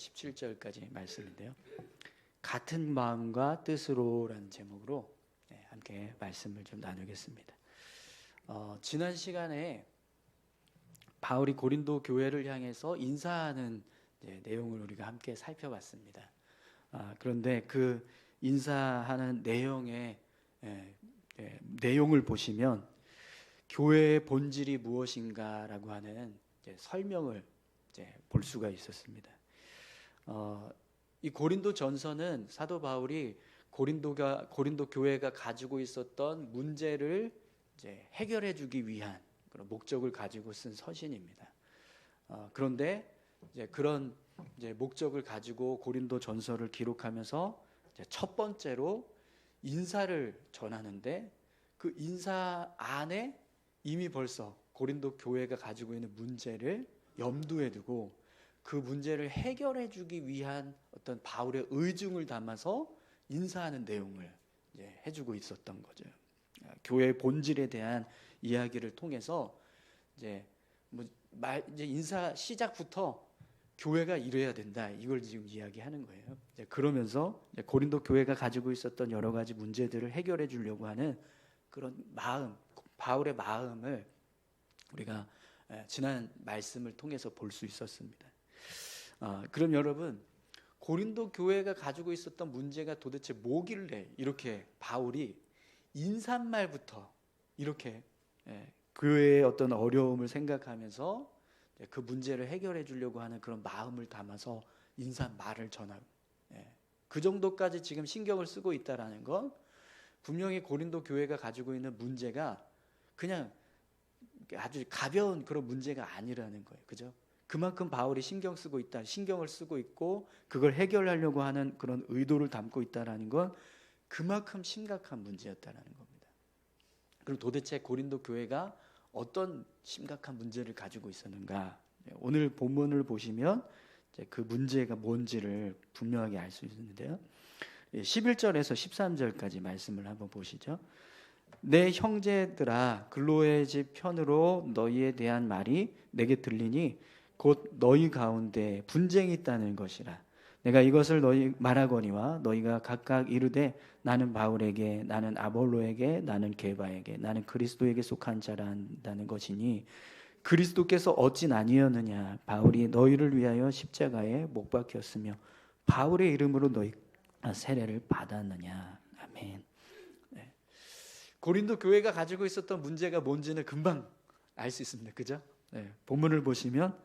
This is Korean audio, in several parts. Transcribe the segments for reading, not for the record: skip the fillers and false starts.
17절까지 말씀인데요. 같은 마음과 뜻으로라는 제목으로 함께 말씀을 좀 나누겠습니다. 지난 시간에 바울이 고린도 교회를 향해서 인사하는 내용을 우리가 함께 살펴봤습니다. 그런데 그 인사하는 내용을 보시면 교회의 본질이 무엇인가라고 하는 설명을 볼 수가 있었습니다. 이 고린도 전서는 사도 바울이 고린도 교회가 가지고 있었던 문제를 해결해 주기 위한 그런 목적을 가지고 쓴 서신입니다. 그런데 그런 목적을 가지고 고린도 전서를 기록하면서 첫 번째로 인사를 전하는데, 그 인사 안에 이미 벌써 고린도 교회가 가지고 있는 문제를 염두에 두고 그 문제를 해결해 주기 위한 어떤 바울의 의중을 담아서 인사하는 내용을 해주고 있었던 거죠. 교회의 본질에 대한 이야기를 통해서 인사 시작부터 교회가 이래야 된다, 이걸 지금 이야기하는 거예요. 그러면서 고린도 교회가 가지고 있었던 여러 가지 문제들을 해결해 주려고 하는 그런 마음, 바울의 마음을 우리가 지난 말씀을 통해서 볼 수 있었습니다. 그럼 여러분, 고린도 교회가 가지고 있었던 문제가 도대체 뭐길래 이렇게 바울이 인사말부터 이렇게 교회의 어떤 어려움을 생각하면서 그 문제를 해결해 주려고 하는 그런 마음을 담아서 인사말을 전하고 그 정도까지 지금 신경을 쓰고 있다라는 건 분명히 고린도 교회가 가지고 있는 문제가 그냥 아주 가벼운 그런 문제가 아니라는 거예요. 그죠? 그만큼 바울이 신경을 쓰고 있고 그걸 해결하려고 하는 그런 의도를 담고 있다라는 건 그만큼 심각한 문제였다라는 겁니다. 그럼 도대체 고린도 교회가 어떤 심각한 문제를 가지고 있었는가? 오늘 본문을 보시면 그 문제가 뭔지를 분명하게 알 수 있는데요. 11절에서 13절까지 말씀을 한번 보시죠. 내 형제들아, 글로의 집 편으로 너희에 대한 말이 내게 들리니 곧 너희 가운데 분쟁이 있다는 것이라. 내가 이것을 너희 말하거니와 너희가 각각 이르되 나는 바울에게, 나는 아볼로에게, 나는 게바에게, 나는 그리스도에게 속한 자라 한다는 것이니 그리스도께서 어찌 아니었느냐? 바울이 너희를 위하여 십자가에 못 박혔으며 바울의 이름으로 너희가 세례를 받았느냐? 아멘. 고린도 교회가 가지고 있었던 문제가 뭔지는 금방 알 수 있습니다. 그죠? 본문을 보시면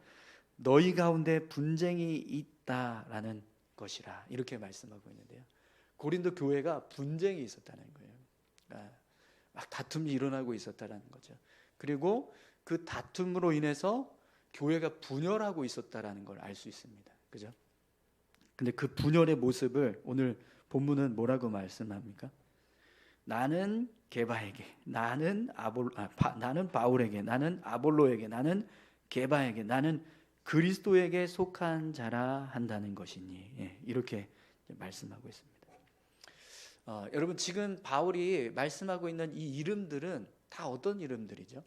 너희 가운데 분쟁이 있다라는 것이라 이렇게 말씀하고 있는데요. 고린도 교회가 분쟁이 있었다는 거예요. 막 다툼이 일어나고 있었다는 거죠. 그리고 그 다툼으로 인해서 교회가 분열하고 있었다는 걸 알 수 있습니다. 그죠? 근데 그 분열의 모습을 오늘 본문은 뭐라고 말씀합니까? 나는 게바에게, 나는 바울에게, 나는 아볼로에게, 나는 게바에게, 나는 그리스도에게 속한 자라 한다는 것이니, 이렇게 말씀하고 있습니다. 여러분, 지금 바울이 말씀하고 있는 이 이름들은 다 어떤 이름들이죠?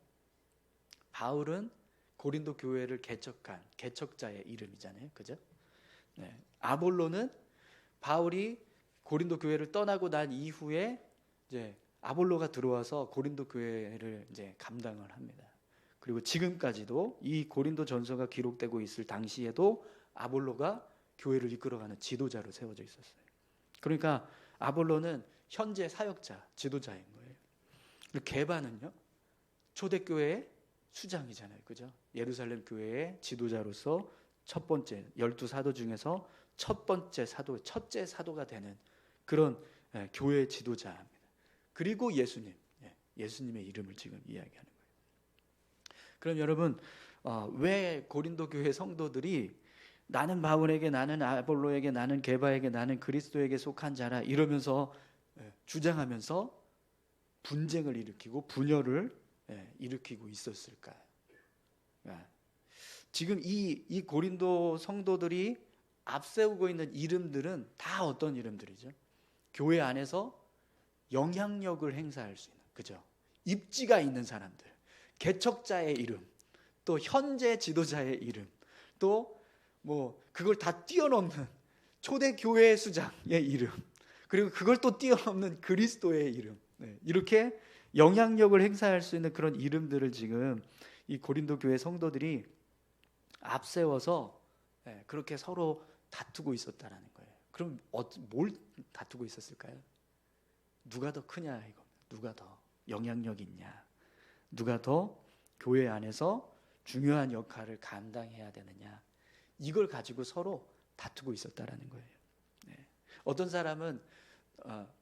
바울은 고린도 교회를 개척한 개척자의 이름이잖아요, 그죠? 아볼로는 바울이 고린도 교회를 떠나고 난 이후에 아볼로가 들어와서 고린도 교회를 감당을 합니다. 그리고 지금까지도 이 고린도 전서가 기록되고 있을 당시에도 아볼로가 교회를 이끌어가는 지도자로 세워져 있었어요. 그러니까 아볼로는 현재 사역자, 지도자인 거예요. 게바는요, 초대교회의 수장이잖아요, 그죠? 예루살렘 교회의 지도자로서 첫 번째 12사도 중에서 첫 번째 사도, 첫째 사도가 되는 그런 교회의 지도자입니다. 그리고 예수님의 이름을 지금 이야기하는 거예요. 그럼 여러분, 왜 고린도 교회 성도들이 나는 바울에게, 나는 아볼로에게, 나는 게바에게, 나는 그리스도에게 속한 자라 이러면서 주장하면서 분쟁을 일으키고 분열을 일으키고 있었을까요? 지금 이 고린도 성도들이 앞세우고 있는 이름들은 다 어떤 이름들이죠? 교회 안에서 영향력을 행사할 수 있는, 그죠? 입지가 있는 사람들, 개척자의 이름, 또 현재 지도자의 이름, 또 뭐 그걸 다 뛰어넘는 초대교회 수장의 이름, 그리고 그걸 또 뛰어넘는 그리스도의 이름, 이렇게 영향력을 행사할 수 있는 그런 이름들을 지금 이 고린도 교회 성도들이 앞세워서 그렇게 서로 다투고 있었다라는 거예요. 그럼 뭘 다투고 있었을까요? 누가 더 크냐 이거, 누가 더 영향력 있냐, 누가 더 교회 안에서 중요한 역할을 감당해야 되느냐, 이걸 가지고 서로 다투고 있었다라는 거예요. 어떤 사람은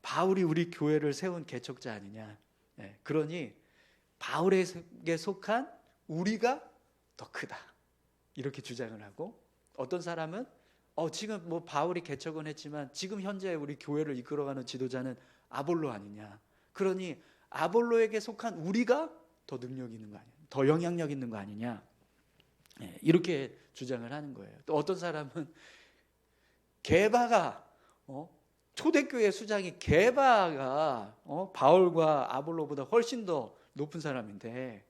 바울이 우리 교회를 세운 개척자 아니냐, 그러니 바울에게 속한 우리가 더 크다, 이렇게 주장을 하고, 어떤 사람은 지금 뭐 바울이 개척은 했지만 지금 현재 우리 교회를 이끌어가는 지도자는 아볼로 아니냐, 그러니 아볼로에게 속한 우리가 더 능력 있는 거 아니냐, 더 영향력 있는 거 아니냐, 이렇게 주장을 하는 거예요. 또 어떤 사람은 게바가 초대교회 수장이 게바가 바울과 아볼로보다 훨씬 더 높은 사람인데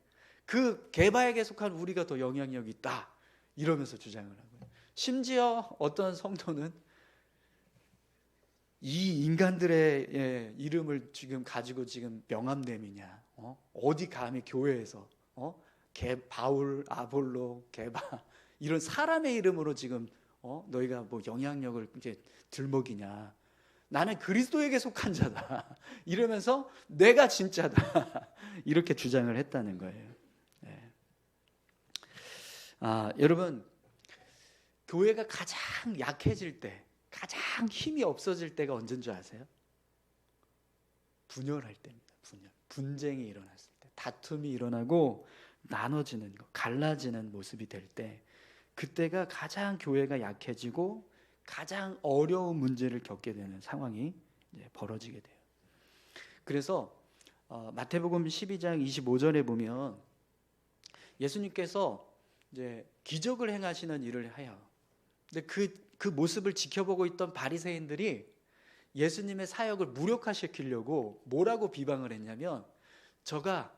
그 게바에게 속한 우리가 더 영향력이 있다, 이러면서 주장을 하고요. 심지어 어떤 성도는 이 인간들의 이름을 지금 가지고 지금 명함됨이냐, 어디 감히 교회에서 바울, 아볼로, 게바 이런 사람의 이름으로 지금 너희가 뭐 영향력을 이제 들먹이냐, 나는 그리스도에게 속한 자다 이러면서 내가 진짜다 이렇게 주장을 했다는 거예요. 여러분, 교회가 가장 약해질 때, 가장 힘이 없어질 때가 언제인 줄 아세요? 분열할 때입니다. 분쟁이 일어났을 때, 다툼이 일어나고 나눠지는 거, 갈라지는 모습이 될 때, 그때가 가장 교회가 약해지고 가장 어려운 문제를 겪게 되는 상황이 이제 벌어지게 돼요. 그래서 마태복음 12장 25절에 보면 예수님께서 이제 기적을 행하시는 일을 해요. 근데 그 모습을 지켜보고 있던 바리새인들이 예수님의 사역을 무력화시키려고 뭐라고 비방을 했냐면, 저가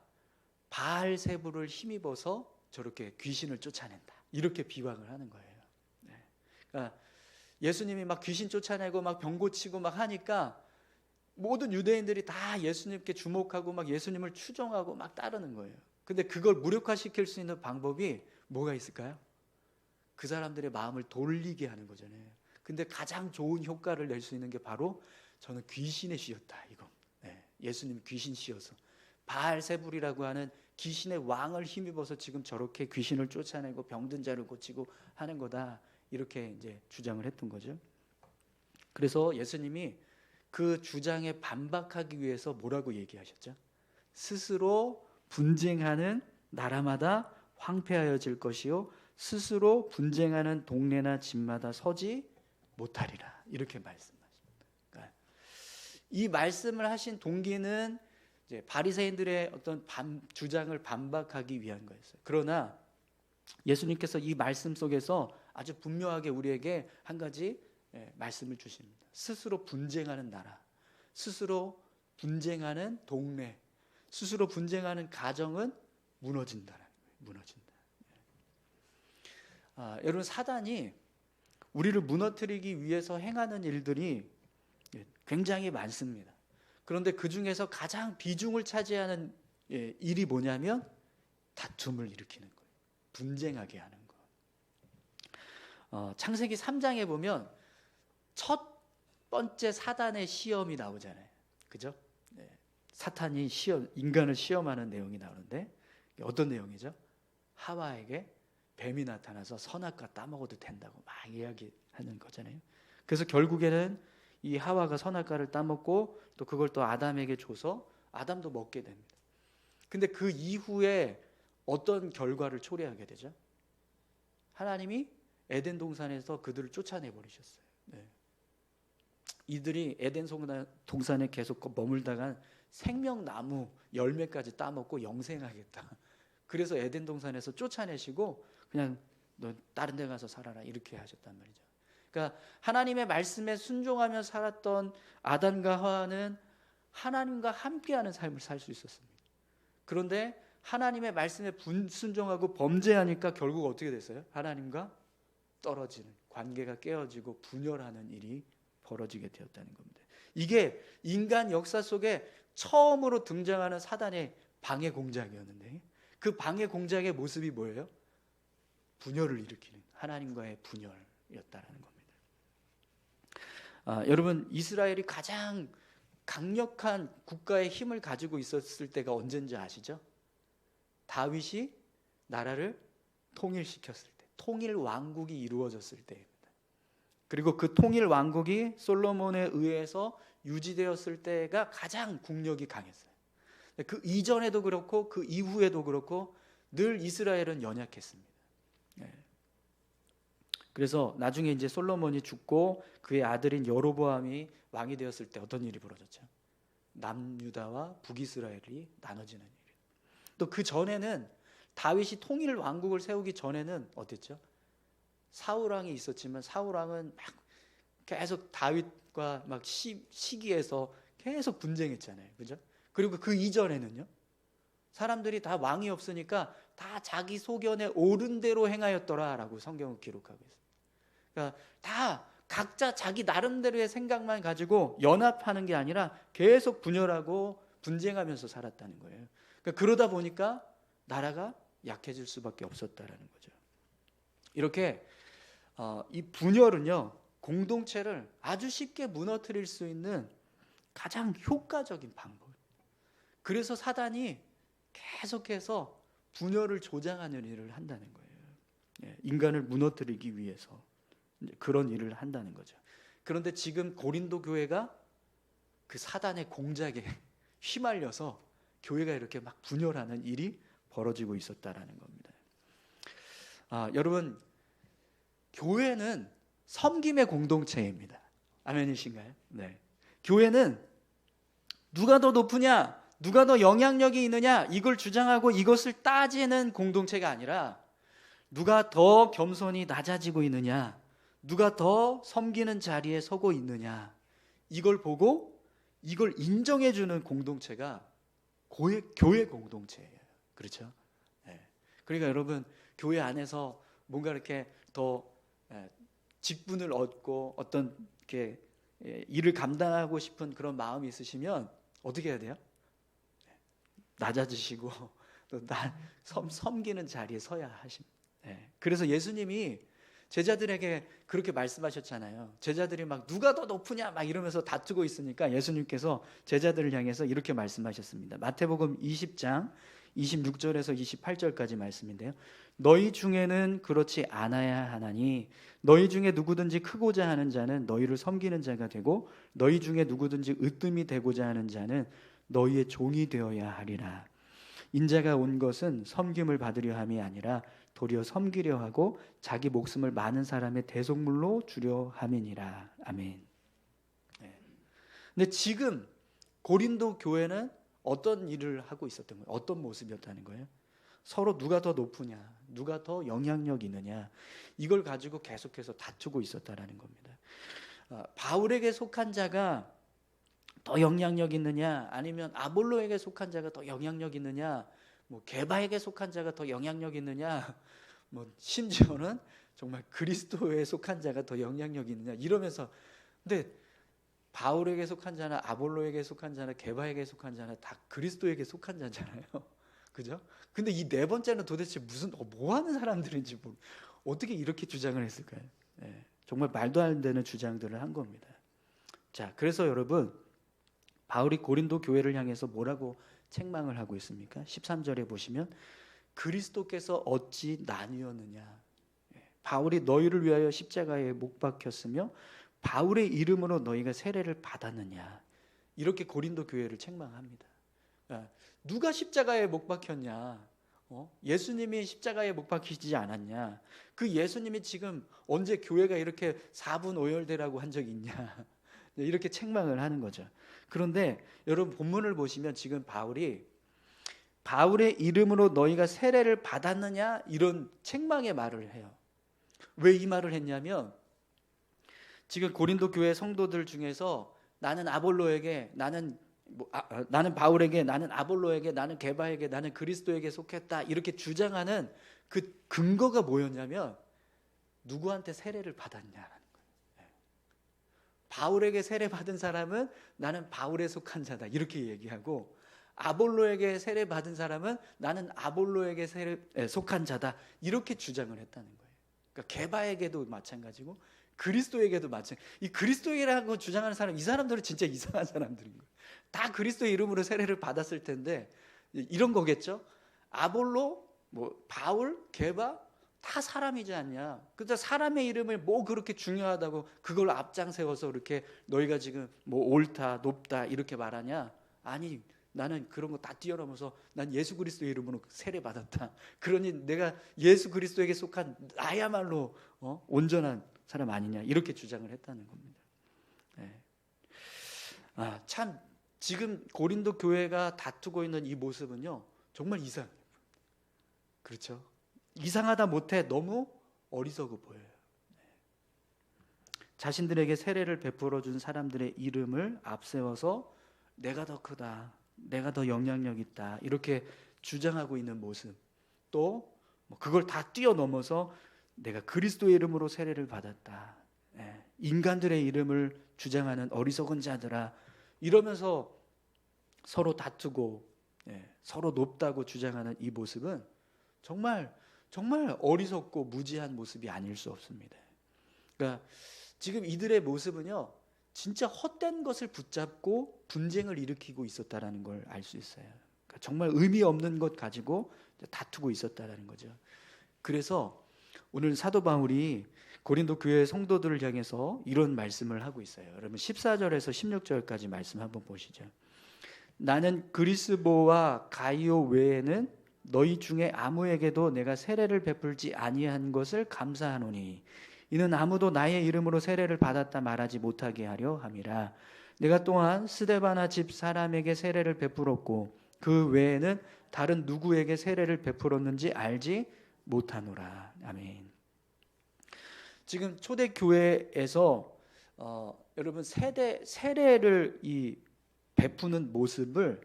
바알세불을 힘입어서 저렇게 귀신을 쫓아낸다, 이렇게 비방을 하는 거예요. 그러니까 예수님이 막 귀신 쫓아내고 막 병 고치고 막 하니까 모든 유대인들이 다 예수님께 주목하고 막 예수님을 추종하고 막 따르는 거예요. 근데 그걸 무력화시킬 수 있는 방법이 뭐가 있을까요? 그 사람들의 마음을 돌리게 하는 거잖아요. 근데 가장 좋은 효과를 낼 수 있는 게 바로 저는 귀신의 씨였다, 이거. 예수님 귀신 씨여서 바알세불이라고 하는 귀신의 왕을 힘입어서 지금 저렇게 귀신을 쫓아내고 병든 자를 고치고 하는 거다, 이렇게 이제 주장을 했던 거죠. 그래서 예수님이 그 주장에 반박하기 위해서 뭐라고 얘기하셨죠? 스스로 분쟁하는 나라마다 황폐하여질 것이요 스스로 분쟁하는 동네나 집마다 서지 못하리라, 이렇게 말씀하십니다. 그러니까 이 말씀을 하신 동기는 이제 바리새인들의 어떤 주장을 반박하기 위한 거였어요. 그러나 예수님께서 이 말씀 속에서 아주 분명하게 우리에게 한 가지 말씀을 주십니다. 스스로 분쟁하는 나라, 스스로 분쟁하는 동네, 스스로 분쟁하는 가정은 무너진다라는 거예요. 무너진다. 여러분, 사단이 우리를 무너뜨리기 위해서 행하는 일들이 굉장히 많습니다. 그런데 그 중에서 가장 비중을 차지하는 일이 뭐냐면 다툼을 일으키는 거예요. 분쟁하게 하는 거. 창세기 3장에 보면 첫 번째 사단의 시험이 나오잖아요. 그죠? 사탄이 인간을 시험하는 내용이 나오는데 어떤 내용이죠? 하와에게 뱀이 나타나서 선악과 따먹어도 된다고 막 이야기하는 거잖아요. 그래서 결국에는 이 하와가 선악과를 따먹고 또 그걸 또 아담에게 줘서 아담도 먹게 됩니다. 근데 그 이후에 어떤 결과를 초래하게 되죠? 하나님이 에덴 동산에서 그들을 쫓아내 버리셨어요. 이들이 에덴 동산에 계속 머물다가 생명나무 열매까지 따먹고 영생하겠다. 그래서 에덴 동산에서 쫓아내시고 그냥 너 다른 데 가서 살아라, 이렇게 하셨단 말이죠. 그러니까 하나님의 말씀에 순종하며 살았던 아담과 하와는 하나님과 함께하는 삶을 살 수 있었습니다. 그런데 하나님의 말씀에 불순종하고 범죄하니까 결국 어떻게 됐어요? 하나님과 떨어지는, 관계가 깨어지고 분열하는 일이 벌어지게 되었다는 겁니다. 이게 인간 역사 속에 처음으로 등장하는 사단의 방해 공작이었는데, 그 방해 공작의 모습이 뭐예요? 분열을 일으키는, 하나님과의 분열이었다는 겁니다. 여러분, 이스라엘이 가장 강력한 국가의 힘을 가지고 있었을 때가 언제인지 아시죠? 다윗이 나라를 통일시켰을 때, 통일 왕국이 이루어졌을 때입니다. 그리고 그 통일 왕국이 솔로몬에 의해서 유지되었을 때가 가장 국력이 강했어요. 그 이전에도 그렇고 그 이후에도 그렇고 늘 이스라엘은 연약했습니다. 그래서 나중에 이제 솔로몬이 죽고 그의 아들인 여로보암이 왕이 되었을 때 어떤 일이 벌어졌죠? 남유다와 북이스라엘이 나눠지는 일. 또 그 전에는 다윗이 통일 왕국을 세우기 전에는 어땠죠? 사울왕이 있었지만 사울왕은 막 계속 다윗과 막 시기해서 계속 분쟁했잖아요. 그죠? 그리고 그 이전에는요, 사람들이 다 왕이 없으니까 다 자기 소견에 옳은 대로 행하였더라라고 성경은 기록하고 있어요. 그러니까 다 각자 자기 나름대로의 생각만 가지고 연합하는 게 아니라 계속 분열하고 분쟁하면서 살았다는 거예요. 그러니까 그러다 보니까 나라가 약해질 수밖에 없었다라는 거죠. 이렇게 이 분열은요, 공동체를 아주 쉽게 무너뜨릴 수 있는 가장 효과적인 방법. 그래서 사단이 계속해서 분열을 조장하는 일을 한다는 거예요. 인간을 무너뜨리기 위해서 그런 일을 한다는 거죠. 그런데 지금 고린도 교회가 그 사단의 공작에 휘말려서 교회가 이렇게 막 분열하는 일이 벌어지고 있었다라는 겁니다. 여러분, 교회는 섬김의 공동체입니다. 아멘이신가요? 네. 교회는 누가 더 높으냐, 누가 더 영향력이 있느냐, 이걸 주장하고 이것을 따지는 공동체가 아니라 누가 더 겸손히 낮아지고 있느냐, 누가 더 섬기는 자리에 서고 있느냐, 이걸 보고 이걸 인정해주는 공동체가 교회 공동체예요. 그렇죠? 네. 그러니까 여러분, 교회 안에서 뭔가 이렇게 더 직분을 얻고 어떤 이렇게 일을 감당하고 싶은 그런 마음이 있으시면 어떻게 해야 돼요? 낮아지시고 또 섬기는 자리에 서야 하십니다. 그래서 예수님이 제자들에게 그렇게 말씀하셨잖아요. 제자들이 막 누가 더 높으냐 막 이러면서 다투고 있으니까 예수님께서 제자들을 향해서 이렇게 말씀하셨습니다. 마태복음 20장 26절에서 28절까지 말씀인데요. 너희 중에는 그렇지 않아야 하나니 너희 중에 누구든지 크고자 하는 자는 너희를 섬기는 자가 되고 너희 중에 누구든지 으뜸이 되고자 하는 자는 너희의 종이 되어야 하리라. 인자가 온 것은 섬김을 받으려 함이 아니라 도리어 섬기려 하고 자기 목숨을 많은 사람의 대속물로 주려 함이니라. 아멘. 근데 지금 고린도 교회는 어떤 일을 하고 있었던 거예요? 어떤 모습이었다는 거예요? 서로 누가 더 높으냐, 누가 더 영향력 있느냐, 이걸 가지고 계속해서 다투고 있었다라는 겁니다. 바울에게 속한 자가 더 영향력 있느냐, 아니면 아볼로에게 속한 자가 더 영향력 있느냐, 뭐 게바에게 속한 자가 더 영향력 있느냐, 뭐 심지어는 정말 그리스도에 속한 자가 더 영향력 있느냐 이러면서, 근데 바울에게 속한 자나 아볼로에게 속한 자나 게바에게 속한 자나 다 그리스도에게 속한 자잖아요. 그죠? 근데 이 네 번째는 도대체 무슨 뭐 하는 사람들인지 어떻게 이렇게 주장을 했을까요? 정말 말도 안 되는 주장들을 한 겁니다. 자, 그래서 여러분, 바울이 고린도 교회를 향해서 뭐라고 책망을 하고 있습니까? 13절에 보시면 그리스도께서 어찌 나뉘었느냐, 바울이 너희를 위하여 십자가에 못 박혔으며 바울의 이름으로 너희가 세례를 받았느냐, 이렇게 고린도 교회를 책망합니다. 누가 십자가에 못 박혔냐? 예수님이 십자가에 못 박히지 않았냐? 그 예수님이 지금 언제 교회가 이렇게 4분 오열되라고 한 적이 있냐? 이렇게 책망을 하는 거죠. 그런데 여러분, 본문을 보시면 지금 바울이 바울의 이름으로 너희가 세례를 받았느냐, 이런 책망의 말을 해요. 왜 이 말을 했냐면, 지금 고린도 교회 성도들 중에서 나는 아볼로에게, 나는 바울에게, 나는 아볼로에게, 나는 게바에게, 나는 그리스도에게 속했다, 이렇게 주장하는 그 근거가 뭐였냐면 누구한테 세례를 받았냐라는 거예요. 바울에게 세례 받은 사람은 나는 바울에 속한 자다 이렇게 얘기하고, 아볼로에게 세례 받은 사람은 나는 아볼로에게 세례에 속한 자다 이렇게 주장을 했다는 거예요. 그러니까 게바에게도 마찬가지고 그리스도에게도 마찬가지. 이 그리스도라고 주장하는 사람, 이 사람들은 진짜 이상한 사람들인 거예요. 다 그리스도의 이름으로 세례를 받았을 텐데 이런 거겠죠. 아볼로, 뭐 바울, 게바 다 사람이지 않냐. 그러니까 사람의 이름을 뭐 그렇게 중요하다고 그걸 앞장 세워서 이렇게 너희가 지금 뭐 옳다, 높다 이렇게 말하냐? 아니, 나는 그런 거 다 뛰어넘어서 난 예수 그리스도의 이름으로 세례 받았다. 그러니 내가 예수 그리스도에게 속한 나야말로 온전한 사람 아니냐 이렇게 주장을 했다는 겁니다. 네. 참 지금 고린도 교회가 다투고 있는 이 모습은요 정말 이상해요. 그렇죠? 이상하다 못해 너무 어리석어 보여요. 자신들에게 세례를 베풀어 준 사람들의 이름을 앞세워서 내가 더 크다, 내가 더 영향력 있다 이렇게 주장하고 있는 모습, 또 그걸 다 뛰어넘어서 내가 그리스도의 이름으로 세례를 받았다, 인간들의 이름을 주장하는 어리석은 자들아 이러면서 서로 다투고 서로 높다고 주장하는 이 모습은 정말 어리석고 무지한 모습이 아닐 수 없습니다. 그러니까 지금 이들의 모습은요 진짜 헛된 것을 붙잡고 분쟁을 일으키고 있었다라는 걸 알 수 있어요. 그러니까 정말 의미 없는 것 가지고 다투고 있었다라는 거죠. 그래서 오늘 사도 바울이 고린도 교회 성도들을 향해서 이런 말씀을 하고 있어요. 여러분 14절에서 16절까지 말씀 한번 보시죠. 나는 그리스보와 가이오 외에는 너희 중에 아무에게도 내가 세례를 베풀지 아니한 것을 감사하노니 이는 아무도 나의 이름으로 세례를 받았다 말하지 못하게 하려 함이라. 내가 또한 스데바나 집 사람에게 세례를 베풀었고 그 외에는 다른 누구에게 세례를 베풀었는지 알지 못하노라. 아멘. 지금 초대교회에서 여러분 세례를 베푸는 모습을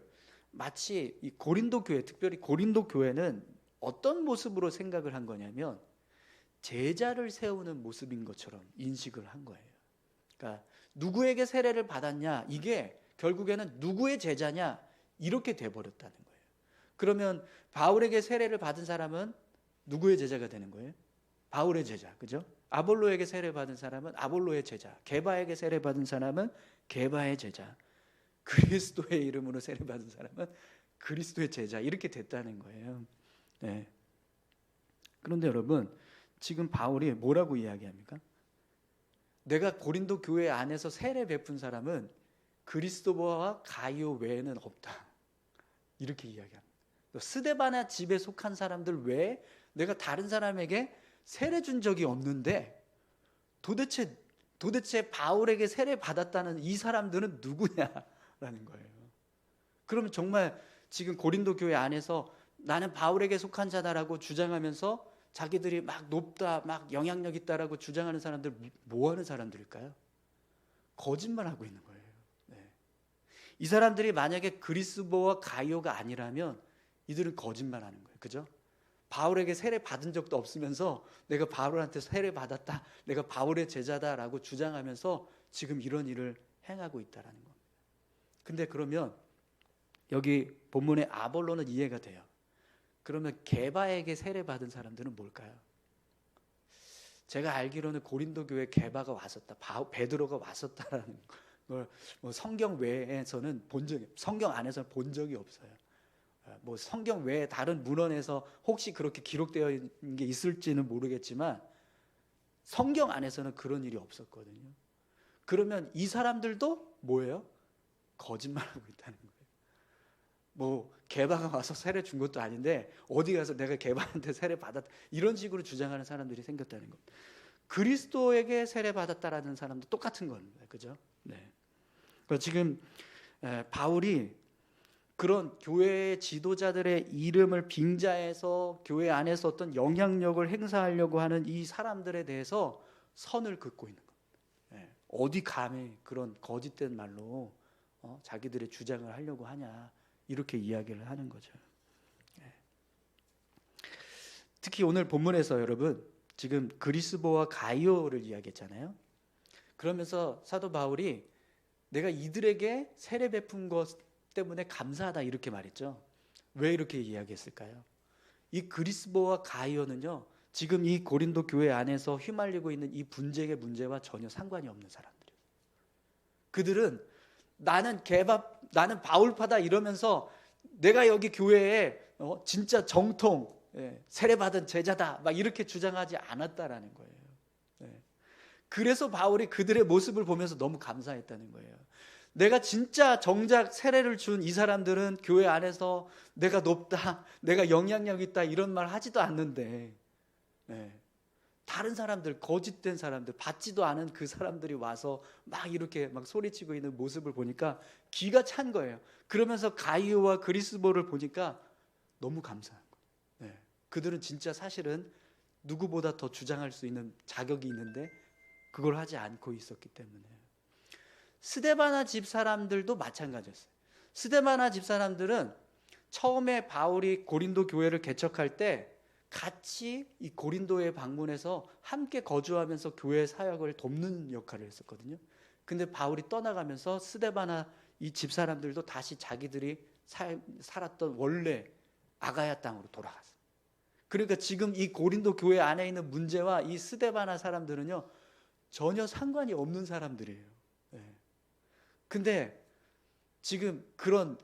마치 이 고린도 교회, 특별히 고린도 교회는 어떤 모습으로 생각을 한 거냐면 제자를 세우는 모습인 것처럼 인식을 한 거예요. 그러니까 누구에게 세례를 받았냐, 이게 결국에는 누구의 제자냐 이렇게 돼버렸다는 거예요. 그러면 바울에게 세례를 받은 사람은 누구의 제자가 되는 거예요? 바울의 제자, 그죠? 아볼로에게 세례 받은 사람은 아볼로의 제자, 게바에게 세례 받은 사람은 게바의 제자, 그리스도의 이름으로 세례 받은 사람은 그리스도의 제자 이렇게 됐다는 거예요. 네. 그런데 여러분 지금 바울이 뭐라고 이야기합니까? 내가 고린도 교회 안에서 세례 베푼 사람은 그리스도와 가이오 외에는 없다 이렇게 이야기합니다. 스데바나 집에 속한 사람들 외에 내가 다른 사람에게 세례 준 적이 없는데 도대체 바울에게 세례 받았다는 이 사람들은 누구냐라는 거예요. 그러면 정말 지금 고린도 교회 안에서 나는 바울에게 속한 자다라고 주장하면서 자기들이 막 높다, 막 영향력 있다라고 주장하는 사람들 뭐 하는 사람들일까요? 거짓말하고 있는 거예요. 네. 이 사람들이 만약에 그리스도와 가이오가 아니라면 이들은 거짓말하는 거예요. 그죠? 바울에게 세례 받은 적도 없으면서 내가 바울한테 세례 받았다, 내가 바울의 제자다라고 주장하면서 지금 이런 일을 행하고 있다라는 겁니다. 근데 그러면 여기 본문의 아볼로는 이해가 돼요. 그러면 게바에게 세례 받은 사람들은 뭘까요? 제가 알기로는 고린도 교회 게바가 왔었다, 베드로가 왔었다라는 걸 뭐 성경 외에서는 성경 안에서는 본 적이 없어요. 뭐 성경 외에 다른 문헌에서 혹시 그렇게 기록되어 있는 게 있을지는 모르겠지만 성경 안에서는 그런 일이 없었거든요. 그러면 이 사람들도 뭐예요? 거짓말하고 있다는 거예요. 뭐 게바가 와서 세례 준 것도 아닌데 어디 가서 내가 게바한테 세례 받았다 이런 식으로 주장하는 사람들이 생겼다는 것. 그리스도에게 세례 받았다라는 사람도 똑같은 겁니다. 그죠? 네. 그러니까 지금 바울이 그런 교회의 지도자들의 이름을 빙자해서 교회 안에서 어떤 영향력을 행사하려고 하는 이 사람들에 대해서 선을 긋고 있는 겁니다. 어디 감히 그런 거짓된 말로 자기들의 주장을 하려고 하냐 이렇게 이야기를 하는 거죠. 특히 오늘 본문에서 여러분 지금 그리스보와 가이오를 이야기했잖아요. 그러면서 사도 바울이 내가 이들에게 세례 베푼 것 때문에 감사하다 이렇게 말했죠. 왜 이렇게 이야기했을까요? 이 그리스보와 가이오는요, 지금 이 고린도 교회 안에서 휘말리고 있는 이 분쟁의 문제와 전혀 상관이 없는 사람들이에요. 그들은 나는 바울파다 이러면서 내가 여기 교회에 진짜 정통 세례받은 제자다 막 이렇게 주장하지 않았다라는 거예요. 그래서 바울이 그들의 모습을 보면서 너무 감사했다는 거예요. 내가 진짜 정작 세례를 준 이 사람들은 교회 안에서 내가 높다, 내가 영향력 있다 이런 말 하지도 않는데 다른 사람들, 거짓된 사람들, 받지도 않은 그 사람들이 와서 막 이렇게 막 소리치고 있는 모습을 보니까 기가 찬 거예요. 그러면서 가이오와 그리스보를 보니까 너무 감사한 거예요. 그들은 진짜 사실은 누구보다 더 주장할 수 있는 자격이 있는데 그걸 하지 않고 있었기 때문에. 스데바나 집 사람들도 마찬가지였어요. 스데바나 집 사람들은 처음에 바울이 고린도 교회를 개척할 때 같이 이 고린도에 방문해서 함께 거주하면서 교회 사역을 돕는 역할을 했었거든요. 근데 바울이 떠나가면서 스데바나 이 집 사람들도 다시 자기들이 살았던 원래 아가야 땅으로 돌아갔어요. 그러니까 지금 이 고린도 교회 안에 있는 문제와 이 스데바나 사람들은요 전혀 상관이 없는 사람들이에요. 근데 지금 그런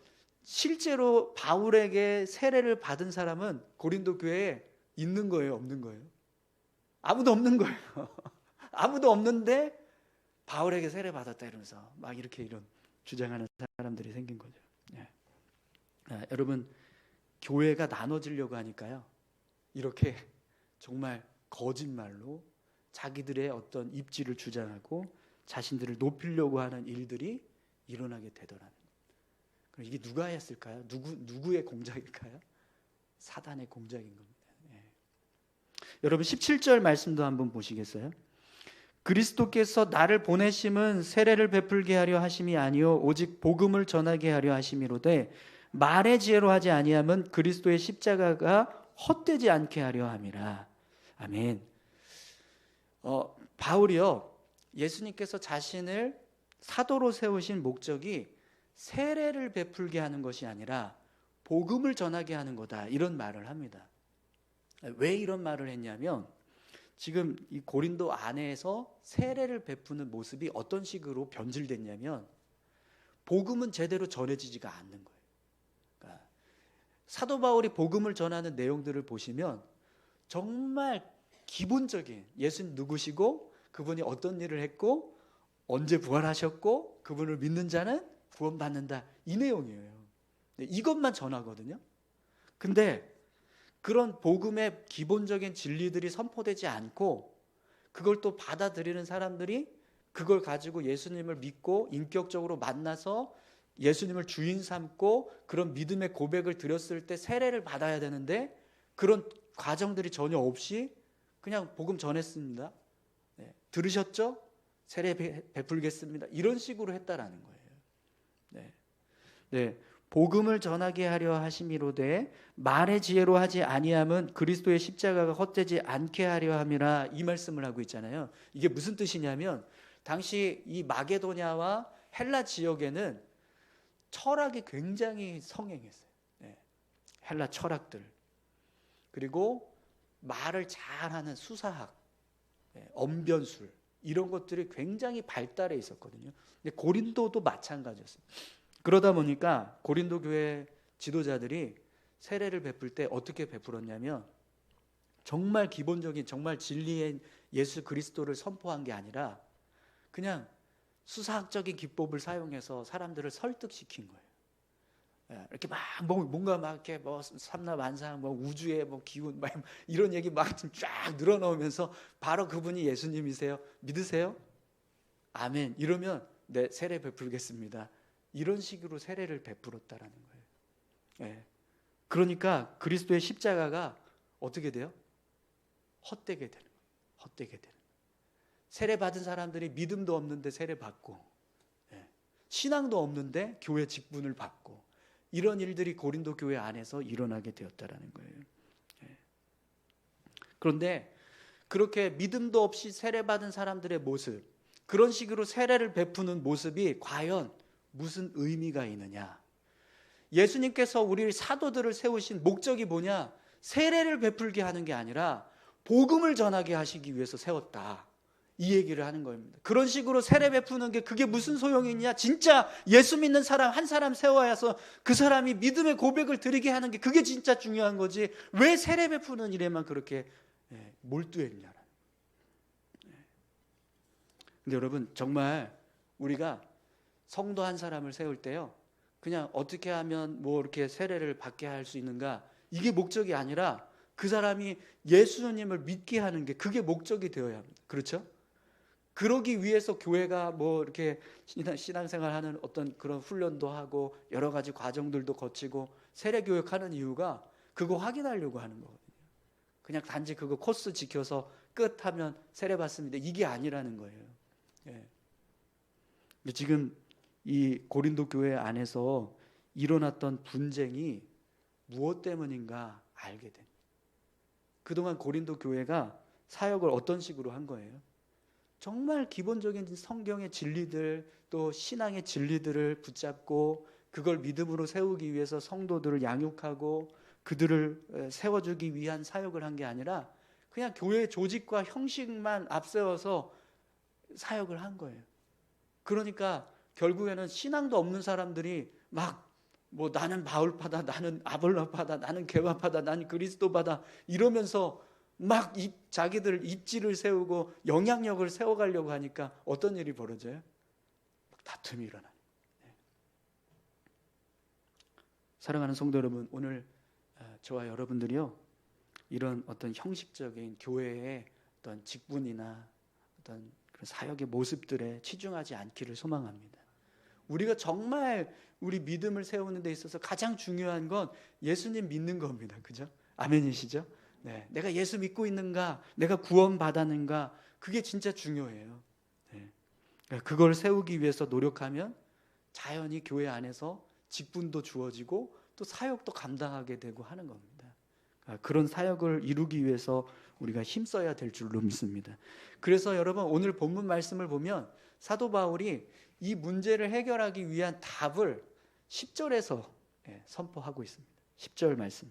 실제로 바울에게 세례를 받은 사람은 고린도 교회에 있는 거예요, 없는 거예요? 아무도 없는 거예요. 아무도 없는데 바울에게 세례 받았다 이러면서 막 이렇게 이런 주장하는 사람들이 생긴 거죠. 여러분, 교회가 나눠지려고 하니까요 이렇게 정말 거짓말로 자기들의 어떤 입지를 주장하고 자신들을 높이려고 하는 일들이 일어나게 되더라는. 그럼 이게 누가 했을까요? 누구의 공작일까요? 사단의 공작인 겁니다. 여러분 17절 말씀도 한번 보시겠어요? 그리스도께서 나를 보내심은 세례를 베풀게 하려 하심이 아니요 오직 복음을 전하게 하려 하심이로되 말의 지혜로 하지 아니함은 그리스도의 십자가가 헛되지 않게 하려 함이라. 아멘. 바울이요 예수님께서 자신을 사도로 세우신 목적이 세례를 베풀게 하는 것이 아니라 복음을 전하게 하는 거다 이런 말을 합니다. 왜 이런 말을 했냐면 지금 이 고린도 안에서 세례를 베푸는 모습이 어떤 식으로 변질됐냐면 복음은 제대로 전해지지가 않는 거예요. 그러니까 사도 바울이 복음을 전하는 내용들을 보시면 정말 기본적인 예수님 누구시고 그분이 어떤 일을 했고 언제 부활하셨고 그분을 믿는 자는 구원받는다 이 내용이에요. 이것만 전하거든요. 근데 그런 복음의 기본적인 진리들이 선포되지 않고 그걸 또 받아들이는 사람들이 그걸 가지고 예수님을 믿고 인격적으로 만나서 예수님을 주인 삼고 그런 믿음의 고백을 드렸을 때 세례를 받아야 되는데 그런 과정들이 전혀 없이 그냥 복음 전했습니다. 들으셨죠? 세례 베풀겠습니다. 이런 식으로 했다라는 거예요. 복음을 전하게 하려 하심이로되 말의 지혜로 하지 아니함은 그리스도의 십자가가 헛되지 않게 하려 함이라 이 말씀을 하고 있잖아요. 이게 무슨 뜻이냐면 당시 이 마게도냐와 헬라 지역에는 철학이 굉장히 성행했어요. 헬라 철학들 그리고 말을 잘하는 수사학, 언변술 이런 것들이 굉장히 발달해 있었거든요. 근데 고린도도 마찬가지였어요. 그러다 보니까 고린도 교회 지도자들이 세례를 베풀 때 어떻게 베풀었냐면 정말 기본적인 정말 진리의 예수 그리스도를 선포한 게 아니라 그냥 수사학적인 기법을 사용해서 사람들을 설득시킨 거예요. 이렇게 막 뭔가 막 이렇게 뭐 삼라만상 뭐 우주의 뭐 기운 막 이런 얘기 막 쫙 늘어놓으면서 바로 그분이 예수님이세요? 믿으세요? 아멘. 이러면 네 세례 베풀겠습니다. 이런 식으로 세례를 베풀었다라는 거예요. 그러니까 그리스도의 십자가가 어떻게 돼요? 헛되게 되는 거예요. 헛되게 되는 거예요. 세례 받은 사람들이 믿음도 없는데 세례 받고 신앙도 없는데 교회 직분을 받고 이런 일들이 고린도 교회 안에서 일어나게 되었다라는 거예요. 그런데 그렇게 믿음도 없이 세례받은 사람들의 모습, 그런 식으로 세례를 베푸는 모습이 과연 무슨 의미가 있느냐? 예수님께서 우리 사도들을 세우신 목적이 뭐냐? 세례를 베풀게 하는 게 아니라 복음을 전하게 하시기 위해서 세웠다, 이 얘기를 하는 겁니다. 그런 식으로 세례 베푸는 게 그게 무슨 소용이 있냐? 진짜 예수 믿는 사람 한 사람 세워야서 그 사람이 믿음의 고백을 드리게 하는 게 그게 진짜 중요한 거지, 왜 세례 베푸는 일에만 그렇게 몰두했냐? 근데 여러분, 정말 우리가 성도 한 사람을 세울 때요, 그냥 어떻게 하면 뭐 이렇게 세례를 받게 할 수 있는가, 이게 목적이 아니라 그 사람이 예수님을 믿게 하는 게 그게 목적이 되어야 합니다. 그렇죠? 그러기 위해서 교회가 뭐 이렇게 신앙생활하는 어떤 그런 훈련도 하고 여러 가지 과정들도 거치고 세례 교육하는 이유가 그거 확인하려고 하는 거거든요. 그냥 단지 그거 코스 지켜서 끝 하면 세례 받습니다, 이게 아니라는 거예요. 예. 지금 이 고린도 교회 안에서 일어났던 분쟁이 무엇 때문인가 알게 됩니다. 그동안 고린도 교회가 사역을 어떤 식으로 한 거예요? 정말 기본적인 성경의 진리들, 또 신앙의 진리들을 붙잡고 그걸 믿음으로 세우기 위해서 성도들을 양육하고 그들을 세워주기 위한 사역을 한 게 아니라 그냥 교회 조직과 형식만 앞세워서 사역을 한 거예요. 그러니까 결국에는 신앙도 없는 사람들이 막 뭐 나는 바울파다, 나는 아볼로파다, 나는 게바파다, 나는 그리스도파다 이러면서 막 자기들 입지를 세우고 영향력을 세워가려고 하니까 어떤 일이 벌어져요? 막 다툼이 일어나요. 사랑하는 성도 여러분, 오늘 저와 여러분들이요, 이런 어떤 형식적인 교회의 어떤 직분이나 어떤 그런 사역의 모습들에 치중하지 않기를 소망합니다. 우리가 정말 우리 믿음을 세우는 데 있어서 가장 중요한 건 예수님 믿는 겁니다. 그죠? 아멘이시죠? 네, 내가 예수 믿고 있는가, 내가 구원 받았는가, 그게 진짜 중요해요. 네. 그걸 세우기 위해서 노력하면 자연히 교회 안에서 직분도 주어지고 또 사역도 감당하게 되고 하는 겁니다. 그런 사역을 이루기 위해서 우리가 힘써야 될 줄로 믿습니다. 그래서 여러분, 오늘 본문 말씀을 보면 사도 바울이 이 문제를 해결하기 위한 답을 10절에서 선포하고 있습니다. 10절 말씀,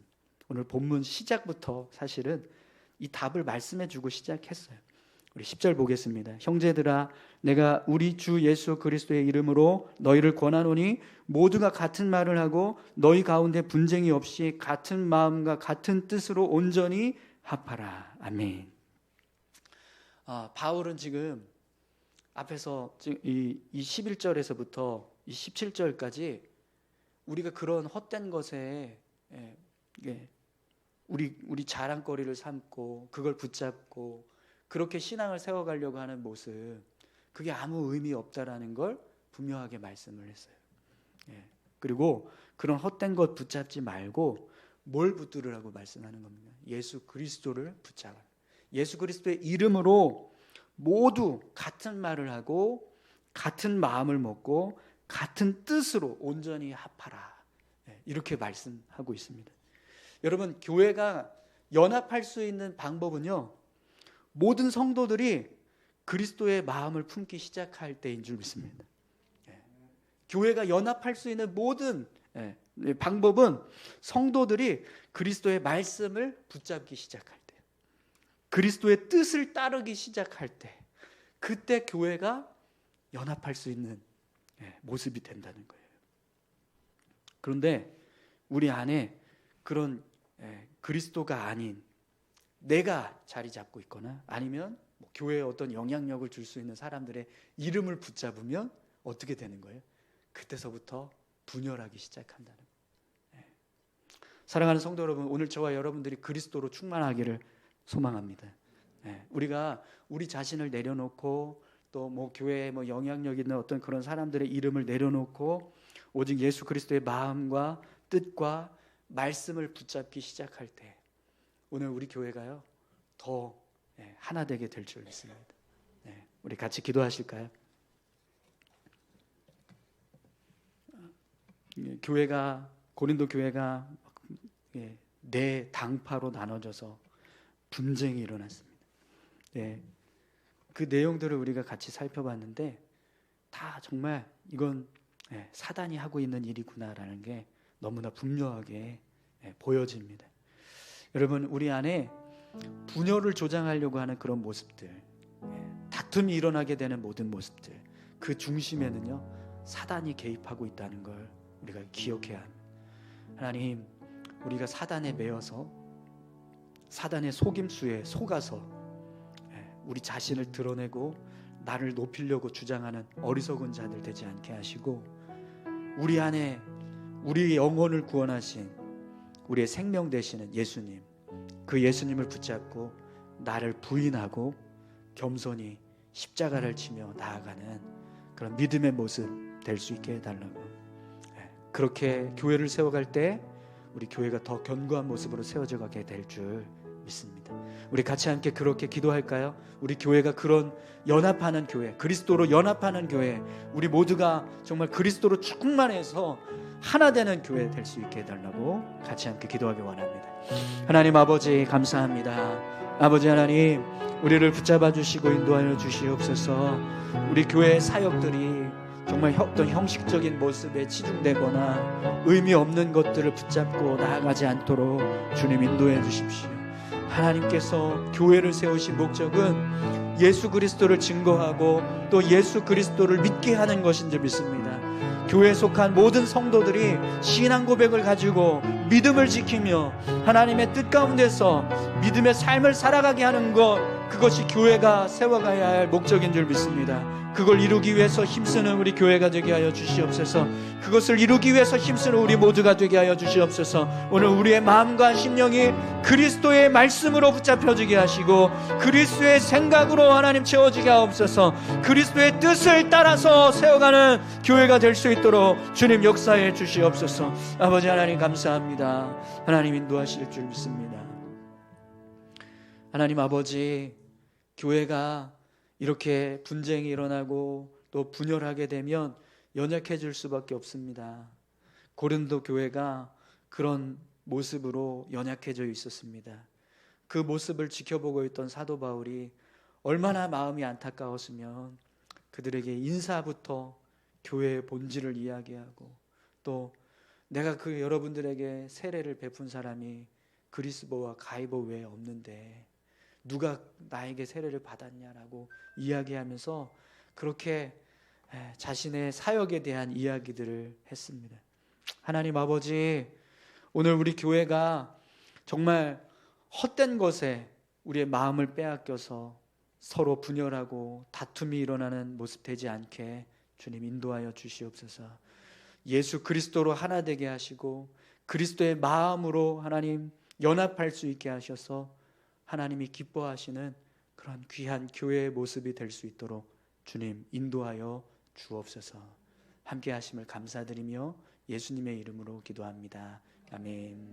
오늘 본문 시작부터 사실은 이 답을 말씀해 주고 시작했어요. 우리 10절 보겠습니다. 형제들아, 내가 우리 주 예수 그리스도의 이름으로 너희를 권하노니 모두가 같은 말을 하고 너희 가운데 분쟁이 없이 같은 마음과 같은 뜻으로 온전히 합하라. 아멘. 바울은 지금 앞에서 이 11절에서부터 이 17절까지 우리가 그런 헛된 것에 우리 자랑거리를 삼고 그걸 붙잡고 그렇게 신앙을 세워가려고 하는 모습, 그게 아무 의미 없다라는 걸 분명하게 말씀을 했어요. 그리고 그런 헛된 것 붙잡지 말고 뭘 붙들으라고 말씀하는 겁니다. 예수 그리스도를 붙잡아. 예수 그리스도의 이름으로 모두 같은 말을 하고 같은 마음을 먹고 같은 뜻으로 온전히 합하라. 이렇게 말씀하고 있습니다. 여러분, 교회가 연합할 수 있는 방법은요, 모든 성도들이 그리스도의 마음을 품기 시작할 때인 줄 믿습니다. 교회가 연합할 수 있는 모든 방법은 성도들이 그리스도의 말씀을 붙잡기 시작할 때, 그리스도의 뜻을 따르기 시작할 때, 그때 교회가 연합할 수 있는 모습이 된다는 거예요. 그런데 우리 안에 그런 그리스도가 아닌 내가 자리 잡고 있거나 아니면 교회에 어떤 영향력을 줄 수 있는 사람들의 이름을 붙잡으면 어떻게 되는 거예요? 그때서부터 분열하기 시작한다는 거예요. 사랑하는 성도 여러분, 오늘 저와 여러분들이 그리스도로 충만하기를 소망합니다. 우리가 우리 자신을 내려놓고 또 뭐 교회에 뭐 영향력 있는 어떤 그런 사람들의 이름을 내려놓고 오직 예수 그리스도의 마음과 뜻과 말씀을 붙잡기 시작할 때 오늘 우리 교회가요 더 하나 되게 될 줄 믿습니다. 우리 같이 기도하실까요? 교회가, 고린도 교회가 네 당파로 나눠져서 분쟁이 일어났습니다. 예, 그 내용들을 우리가 같이 살펴봤는데 다 정말 이건 사단이 하고 있는 일이구나라는 게 너무나 분명하게 보여집니다. 여러분, 우리 안에 분열을 조장하려고 하는 그런 모습들, 다툼이 일어나게 되는 모든 모습들, 그 중심에는요 사단이 개입하고 있다는 걸 우리가 기억해야 합니다. 하나님, 우리가 사단에 매여서 사단의 속임수에 속아서 우리 자신을 드러내고 나를 높이려고 주장하는 어리석은 자들 되지 않게 하시고, 우리 안에 우리 영혼을 구원하신 우리의 생명 되시는 예수님, 그 예수님을 붙잡고 나를 부인하고 겸손히 십자가를 치며 나아가는 그런 믿음의 모습 될 수 있게 해달라고. 그렇게 교회를 세워갈 때 우리 교회가 더 견고한 모습으로 세워져 가게 될 줄 믿습니다. 우리 같이 함께 그렇게 기도할까요? 우리 교회가 그런 연합하는 교회, 그리스도로 연합하는 교회, 우리 모두가 정말 그리스도로 충만해서 하나 되는 교회 될 수 있게 해달라고 같이 함께 기도하기 원합니다. 하나님 아버지, 감사합니다. 아버지 하나님, 우리를 붙잡아 주시고 인도하여 주시옵소서. 우리 교회의 사역들이 정말 어떤 형식적인 모습에 치중되거나 의미 없는 것들을 붙잡고 나아가지 않도록 주님 인도해 주십시오. 하나님께서 교회를 세우신 목적은 예수 그리스도를 증거하고 또 예수 그리스도를 믿게 하는 것인 줄 믿습니다. 교회에 속한 모든 성도들이 신앙 고백을 가지고 믿음을 지키며 하나님의 뜻 가운데서 믿음의 삶을 살아가게 하는 것, 그것이 교회가 세워가야 할 목적인 줄 믿습니다. 그걸 이루기 위해서 힘쓰는 우리 교회가 되게 하여 주시옵소서. 그것을 이루기 위해서 힘쓰는 우리 모두가 되게 하여 주시옵소서. 오늘 우리의 마음과 심령이 그리스도의 말씀으로 붙잡혀지게 하시고 그리스도의 생각으로 하나님 채워지게 하옵소서. 그리스도의 뜻을 따라서 세워가는 교회가 될 수 있도록 주님 역사해 주시옵소서. 아버지 하나님 감사합니다. 하나님 인도하실 줄 믿습니다. 하나님 아버지, 교회가 이렇게 분쟁이 일어나고 또 분열하게 되면 연약해질 수밖에 없습니다. 고린도 교회가 그런 모습으로 연약해져 있었습니다. 그 모습을 지켜보고 있던 사도 바울이 얼마나 마음이 안타까웠으면 그들에게 인사부터 교회의 본질을 이야기하고, 또 내가 그 여러분들에게 세례를 베푼 사람이 그리스도와 가이보 외에 없는데 누가 나에게 세례를 받았냐라고 이야기하면서 그렇게 자신의 사역에 대한 이야기들을 했습니다. 하나님 아버지, 오늘 우리 교회가 정말 헛된 것에 우리의 마음을 빼앗겨서 서로 분열하고 다툼이 일어나는 모습 되지 않게 주님 인도하여 주시옵소서. 예수 그리스도로 하나 되게 하시고 그리스도의 마음으로 하나님 연합할 수 있게 하셔서 하나님이 기뻐하시는 그런 귀한 교회의 모습이 될 수 있도록 주님 인도하여 주옵소서. 함께 하심을 감사드리며 예수님의 이름으로 기도합니다. 아멘.